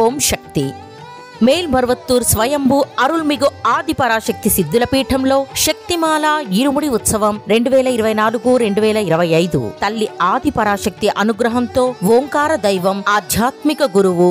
ఓం శక్తి. మేల్మరువత్తూర్ స్వయంభూ అరుల్మిగు ఆదిపరాశక్తి సిద్ధుల పీఠంలో శక్తిమాల ఇరుముడి ఉత్సవం 2024-2025 తల్లి ఆదిపరాశక్తి అనుగ్రహంతో ఓంకార దైవం ఆధ్యాత్మిక గురువు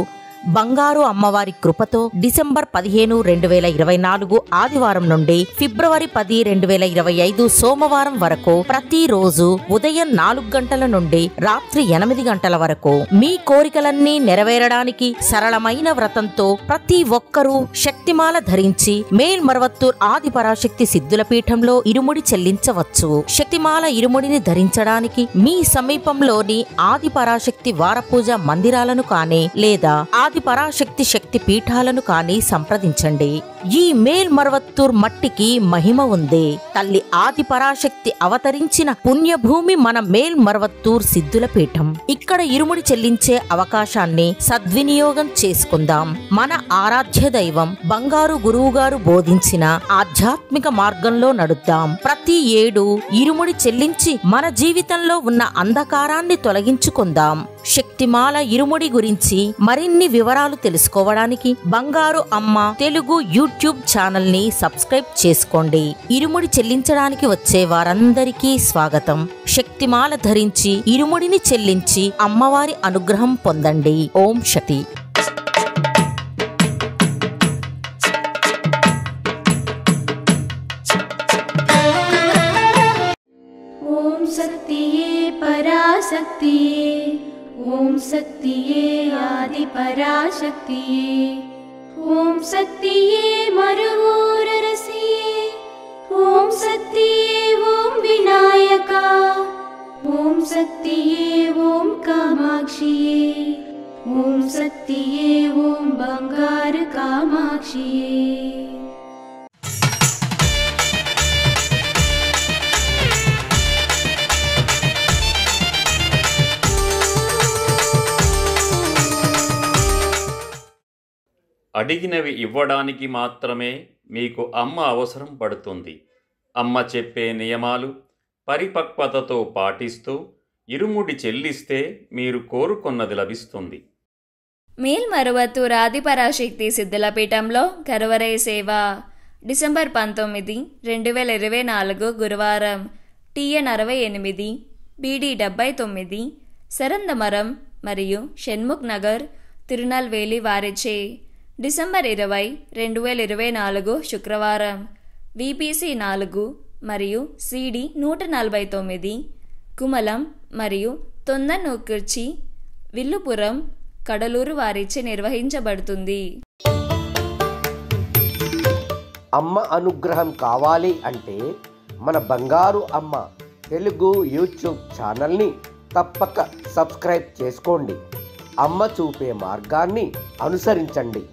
బంగారు అమ్మవారి కృపతో డిసెంబర్ 15, 2024 ఆదివారం నుండి ఫిబ్రవరి 10, 2025 సోమవారం వరకు ప్రతిరోజు ఉదయం 4 గంటల నుండి రాత్రి 8 గంటల వరకు మీ కోరికలన్నీ నెరవేరడానికి సరళమైన వ్రతంతో ప్రతి ఒక్కరూ శక్తిమాల ధరించి మేల్మరువత్తూర్ ఆదిపరాశక్తి సిద్ధుల పీఠంలో ఇరుముడి చెల్లించవచ్చు. శక్తిమాల ఇరుముడిని ధరించడానికి మీ సమీపంలోని ఆదిపరాశక్తి వారపూజ మందిరాలను కానీ లేదా ఆదిపరాశక్తి శక్తి పీఠాలను కానీ సంప్రదించండి. ఈ మేల్మరువత్తూర్ మట్టికి మహిమ ఉంది. తల్లి ఆదిపరాశక్తి అవతరించిన పుణ్యభూమి మన మేల్మరువత్తూర్ సిద్ధుల పీఠం. ఇక్కడ ఇరుముడి చెల్లించే అవకాశాన్ని సద్వినియోగం చేసుకుందాం. మన ఆరాధ్య దైవం బంగారు గురువుగారు బోధించిన ఆధ్యాత్మిక మార్గంలో నడుద్దాం. ప్రతి ఏడు ఇరుముడి చెల్లించి మన జీవితంలో ఉన్న అంధకారాన్ని తొలగించుకుందాం. శక్తిమాల ఇరుముడి గురించి మరిన్ని వివరాలు తెలుసుకోవడానికి బంగారు అమ్మ తెలుగు యూట్యూబ్ ఛానల్ ని సబ్స్క్రైబ్ చేసుకోండి. ఇరుముడి చెల్లించడానికి వచ్చే వారందరికీ స్వాగతం. శక్తిమాల ధరించి ఇరుముడిని చెల్లించి అమ్మవారి అనుగ్రహం పొందండి. ఓం శక్తి. ఓం శక్తియే పరాశక్తియే, ఓం శక్తియే ఆదిపరాశక్తియే, ఓం శక్తియే మరువూరరసియే, ఓం శక్తియే ఓం వినాయక, ఓం శక్తియే ఓం కామాక్షియే, ఓం శక్తియే ఓం బంగారు కామాక్షియే. అడిగినవి ఇవ్వడానికి మాత్రమే మీకు అమ్మ అవసరం పడుతుంది. అమ్మ చెప్పే నియమాలు పరిపక్వతతో పాటిస్తూ ఇరుముడి చెల్లిస్తే మీరు కోరుకున్నది లభిస్తుంది. మేల్మరువత్తూర్ ఆదిపరాశక్తి సిద్ధుల పీఠంలో కరువరై సేవ డిసెంబర్ 19, 2024 గురువారం TN 68, BD 79, సరందమరం మరియు షణ్ముఖ్ నగర్ తిరునల్వేలి వారిచే డిసెంబర్ 20, 2024 శుక్రవారం VPC 4 మరియు CD 149 కుమలం మరియు తొందనూకుర్చి విల్లుపురం కడలూరు వారిచే నిర్వహించబడుతుంది. అమ్మ అనుగ్రహం కావాలి అంటే మన బంగారు అమ్మ తెలుగు యూట్యూబ్ ఛానల్ని తప్పక సబ్స్క్రైబ్ చేసుకోండి. అమ్మ చూపే మార్గాన్ని అనుసరించండి.